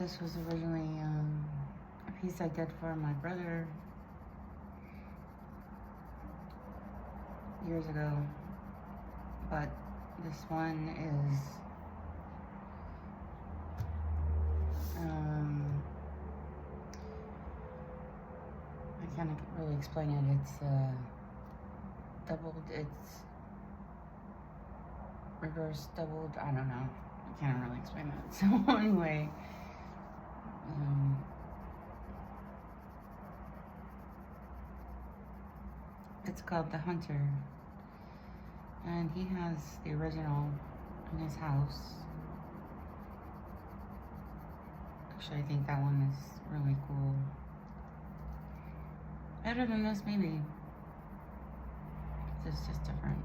This was originally a piece I did for my brother years ago, but this one is I can't really explain it. It's doubled, it's reverse doubled, I don't know. I can't really explain that. So anyway, it's called The Hunter, and he has the original in his house. Actually, I think that one is really cool. Better than this, maybe. It's just different.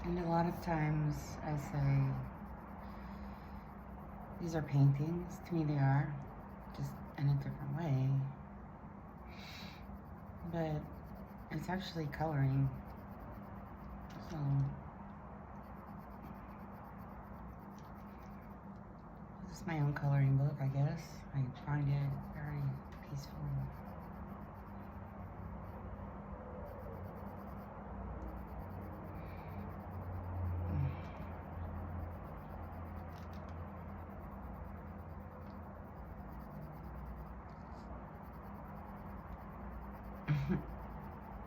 And a lot of times I say, these are paintings. To me they are, just in a different way. But it's actually coloring. So this is my own coloring book, I guess. I find it very peaceful.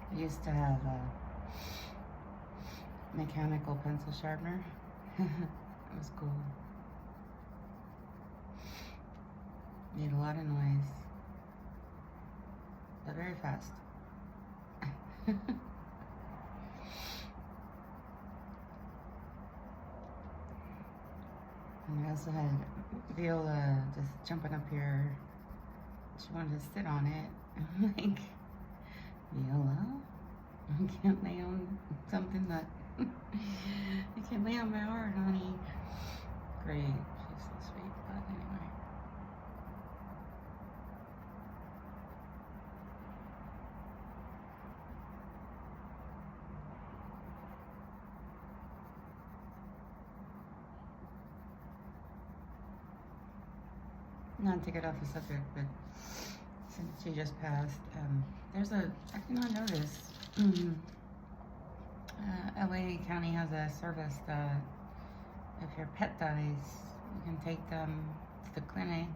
I used to have a mechanical pencil sharpener. It was cool. Made a lot of noise, but very fast. And I also had Viola just jumping up here. She wanted to sit on it. I'm like, Viola, I can't lay on something that you can't lay on my heart, honey. Great, she's so sweet, but anyway. Not to get off the subject, but since she just passed, there's a, I did not know this. LA County has a service that if your pet dies, you can take them to the clinic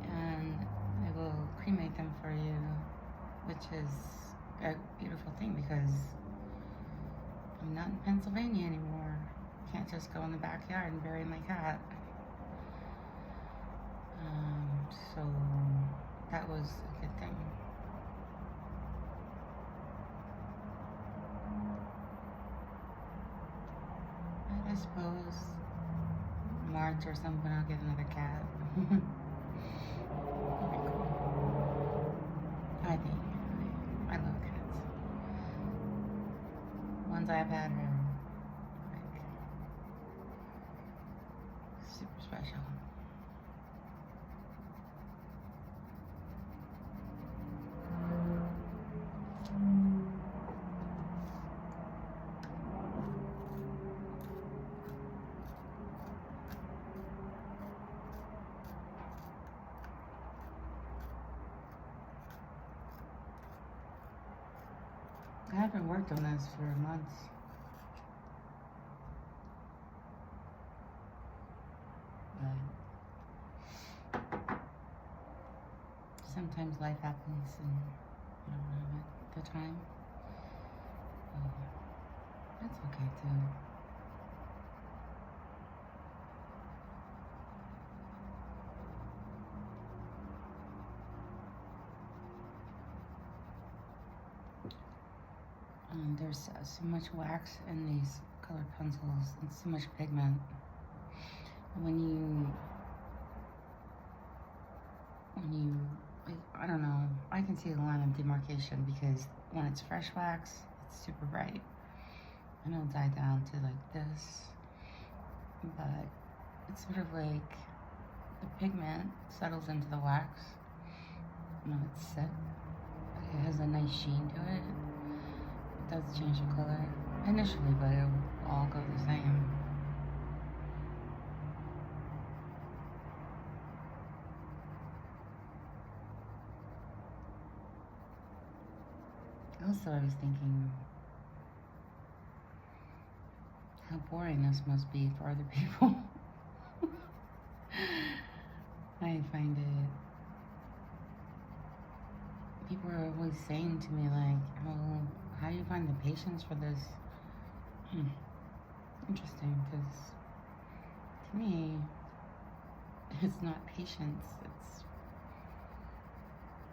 and they will cremate them for you, which is a beautiful thing because I'm not in Pennsylvania anymore. Can't just go in the backyard and bury my cat. So that was a good thing. I suppose March or something I'll get another cat. I think. I love cats. Ones I've had are like super special. I haven't worked on this for months. But sometimes life happens and I don't have it at the time. Oh, that's okay too. There's so much wax in these colored pencils and so much pigment. And I don't know, I can see the line of demarcation because when it's fresh wax, it's super bright. And it'll die down to like this, but it's sort of like the pigment settles into the wax. No, it's set. It has a nice sheen to it. It does change the color initially, but it'll all go the same. Also, I was thinking how boring this must be for other people. I find it. People are always saying to me, like, oh, how do you find the patience for this? Interesting, because to me, it's not patience. It's,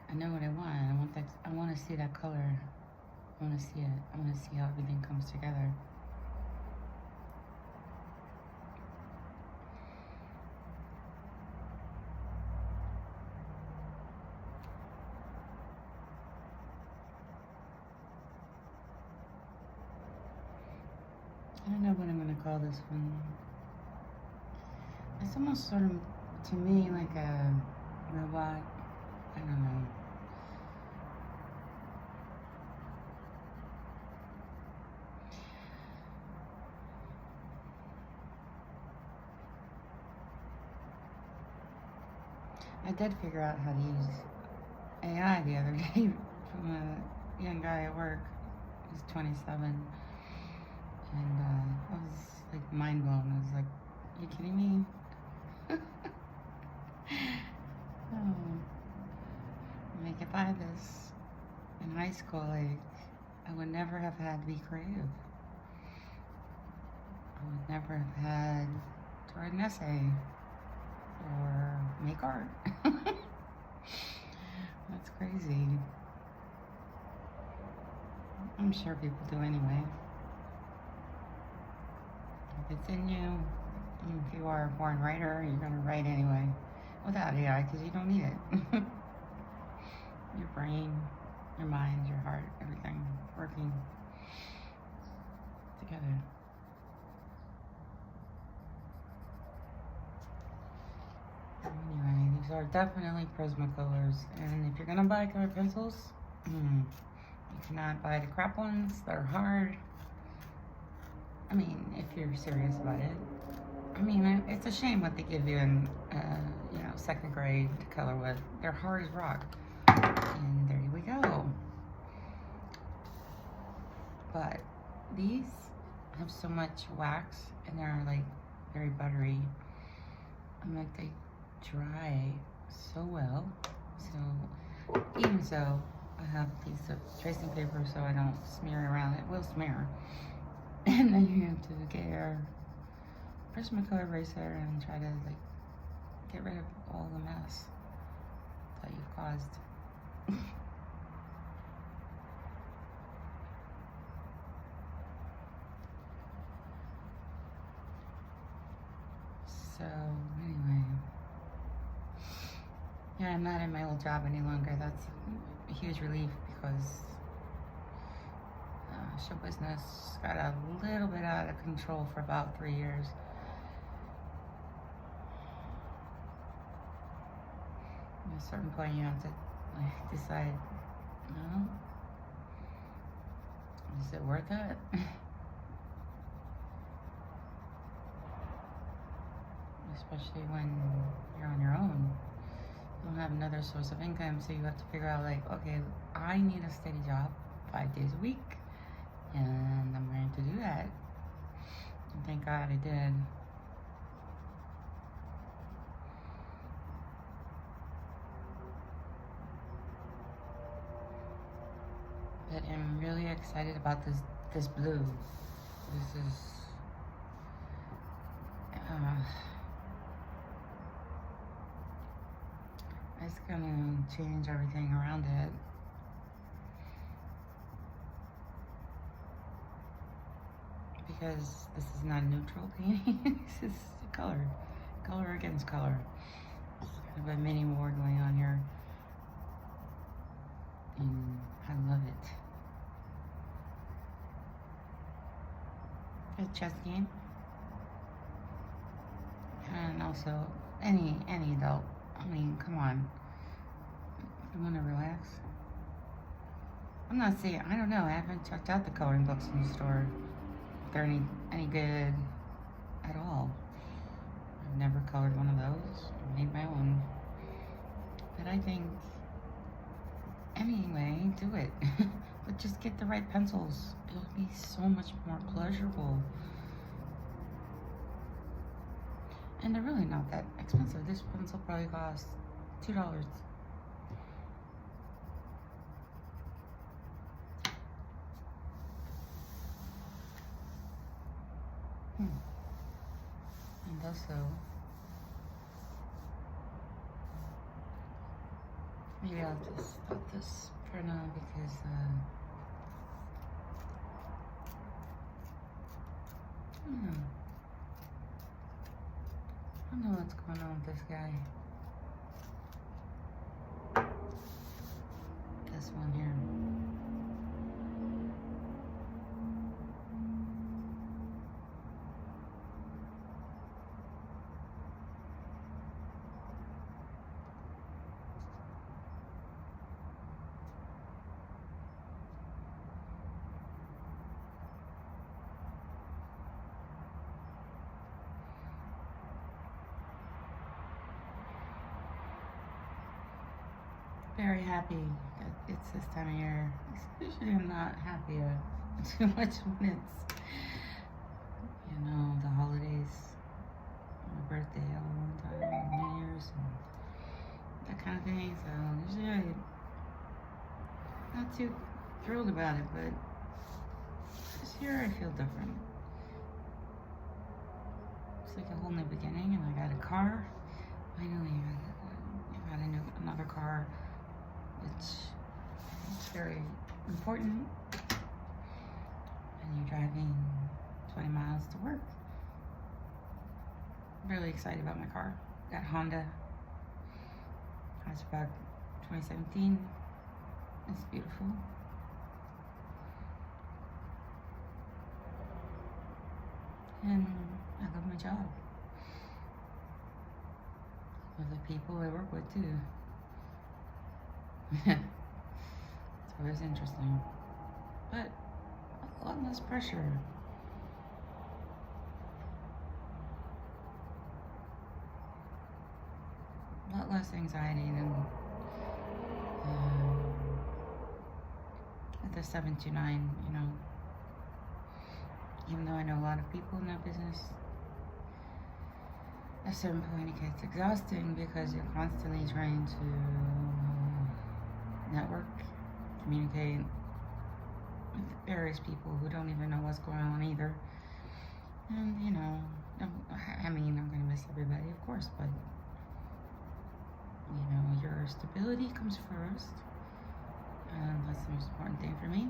I know what I want. I want to see that color. I want to see it. I want to see how everything comes together. I don't know what I'm going to call this one. It's almost sort of, to me, like a robot. I don't know. I did figure out how to use AI the other day from a young guy at work. He's 27. And I was like mind blown. I was like, are you kidding me? Oh. Like if I had this in high school, like I would never have had to be creative. I would never have had to write an essay or make art. That's crazy. I'm sure people do anyway. If it's in you, if you are a born writer, you're going to write anyway without AI because you don't need it. Your brain, your mind, your heart, everything working together. Anyway, these are definitely Prismacolors, and if you're gonna buy color pencils, you cannot buy the crap ones. They're hard. I mean, if you're serious about it. I mean, it's a shame what they give you in, second grade to color with. They're hard as rock. And there we go. But these have so much wax, and they're like very buttery. I'm like, they dry so well. So even so, I have a piece of tracing paper so I don't smear around. It will smear. And then you have to get your Prismacolor eraser and try to like get rid of all the mess that you've caused. So anyway, yeah, I'm not in my old job any longer. That's a huge relief because show business got a little bit out of control for about 3 years. At a certain point, you have to like decide, no, is it worth it? Especially when you're on your own. You don't have another source of income, so you have to figure out like, okay, I need a steady job 5 days a week, and I'm going to do that. And thank God I did. But I'm really excited about this this blue. This is it's gonna change everything around it. Because this is not a neutral painting. This is color. Color against color. It's kind of a mini war going on here. And I love it. A chess game. And also any adult. I mean, come on. You want to relax? I'm not saying, I don't know. I haven't checked out the coloring books in the store. If they're any good at all. I've never colored one of those. I made my own. But I think, anyway, do it. But just get the right pencils. It'll be so much more pleasurable. And they're really not that expensive. This pencil probably costs $2. And also, maybe I'll just stop this for now because I don't know what's going on with this guy. This one here. Very happy that it's this time of year. Usually I'm not happy too much when it's, you know, the holidays, my birthday all one time, New Year's, and that kind of thing. So usually I'm not too thrilled about it, but this year I feel different. It's like a whole new beginning, and I got a car. Finally, I got another car. It's very important. And you're driving 20 miles to work. I'm really excited about my car. Got Honda hatchback 2017. It's beautiful. And I love my job. I love the people I work with too. It's always interesting, but a lot less pressure. A lot less anxiety than at the 729, you know. Even though I know a lot of people in that business, at a certain point it gets exhausting because you're constantly trying to network, communicate with various people who don't even know what's going on either. And, you know, I mean, I'm going to miss everybody, of course, but, you know, your stability comes first. And that's the most important thing for me.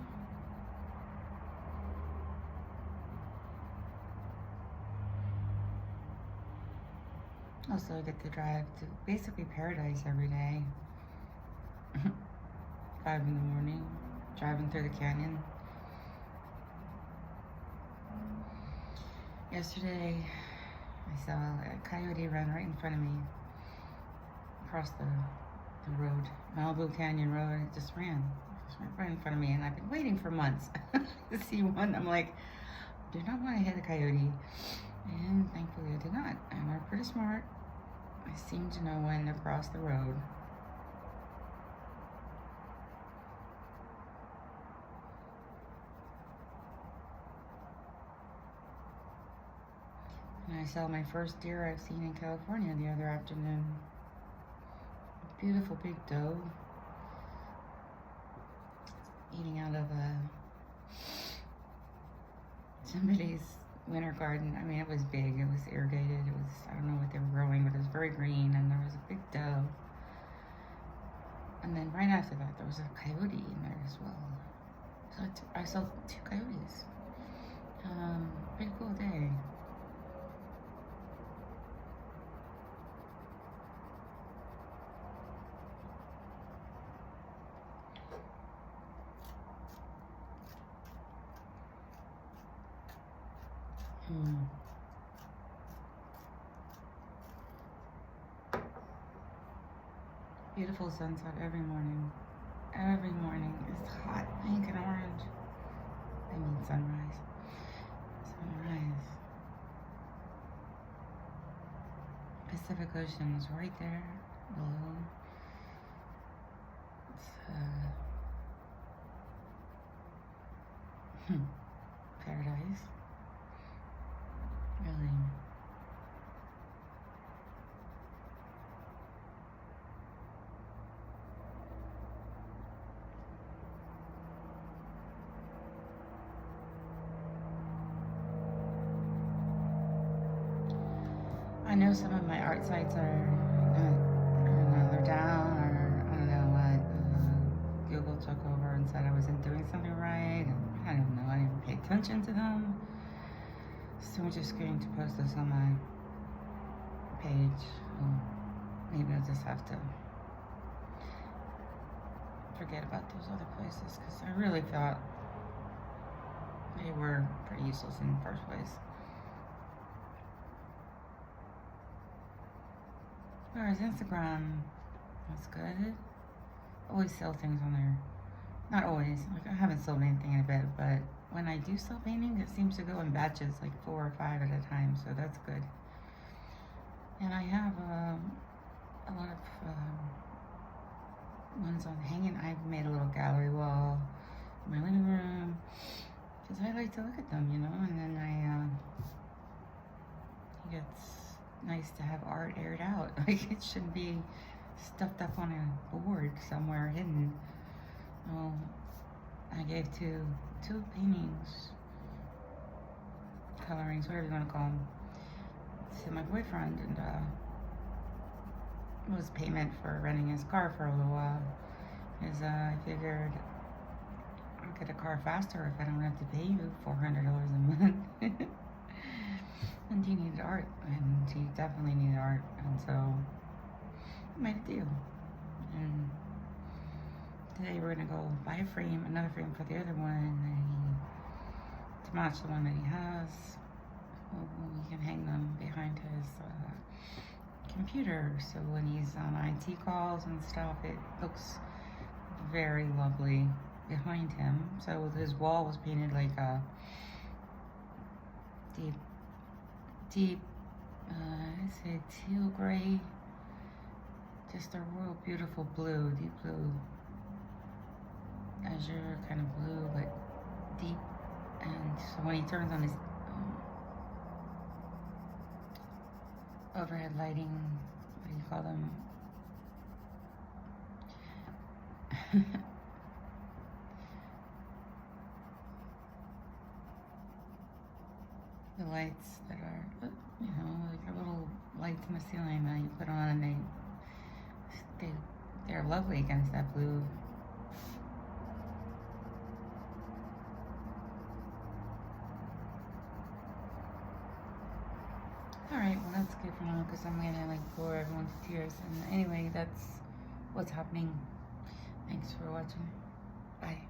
Also, I get to drive to basically paradise every day. 5 in the morning, driving through the canyon. Yesterday, I saw a coyote run right in front of me, across the road, Malibu Canyon Road. It just ran right in front of me, and I've been waiting for months to see one. I'm like, do not want to hit a coyote, and thankfully I did not. And they're pretty smart. I seem to know when to cross the road. And I saw my first deer I've seen in California the other afternoon. A beautiful big doe eating out of somebody's winter garden. I mean, it was big, it was irrigated, it was, I don't know what they were growing, but it was very green, and there was a big doe. And then right after that, there was a coyote in there as well. So I saw 2 coyotes. Pretty cool day. Beautiful sunset every morning. Every morning is hot, pink and orange. I mean sunrise. Sunrise. Pacific Ocean is right there below. It's paradise. Really. I know some of my art sites are, I don't know, they're down, or I don't know what. Google took over and said I wasn't doing something right, and I don't know, I didn't pay attention to them. So I'm just going to post this on my page. Maybe I'll just have to forget about those other places, because I really thought they were pretty useless in the first place. Whereas Instagram, that's good. Always sell things on there. Not always. Like, I haven't sold anything in a bit, but when I do sell painting, it seems to go in batches, like 4 or 5 at a time, so that's good. And I have a lot of ones on hanging. I've made a little gallery wall in my living room, because I like to look at them, you know, and then it's nice to have art aired out. Like, it shouldn't be stuffed up on a board somewhere hidden. Oh, I gave two paintings, colorings, whatever you want to call them, to my boyfriend, and it was payment for renting his car for a little while. Because I figured I'll get a car faster if I don't have to pay you $400 a month. And he needed art, and he definitely needed art, and so I made a deal. And today we're gonna go buy a frame, another frame for the other one, to match the one that he has. We can hang them behind his computer, so when he's on IT calls and stuff, it looks very lovely behind him. So his wall was painted like a deep, I say teal gray, just a real beautiful blue, deep blue, azure kind of blue, but deep. And so when he turns on his overhead lighting, what do you call them? The lights that are, you know, like the little lights in the ceiling that you put on, and they're lovely against that blue. Alright, well, that's good for now, because I'm gonna like bore everyone to tears. And anyway, that's what's happening. Thanks for watching. Bye.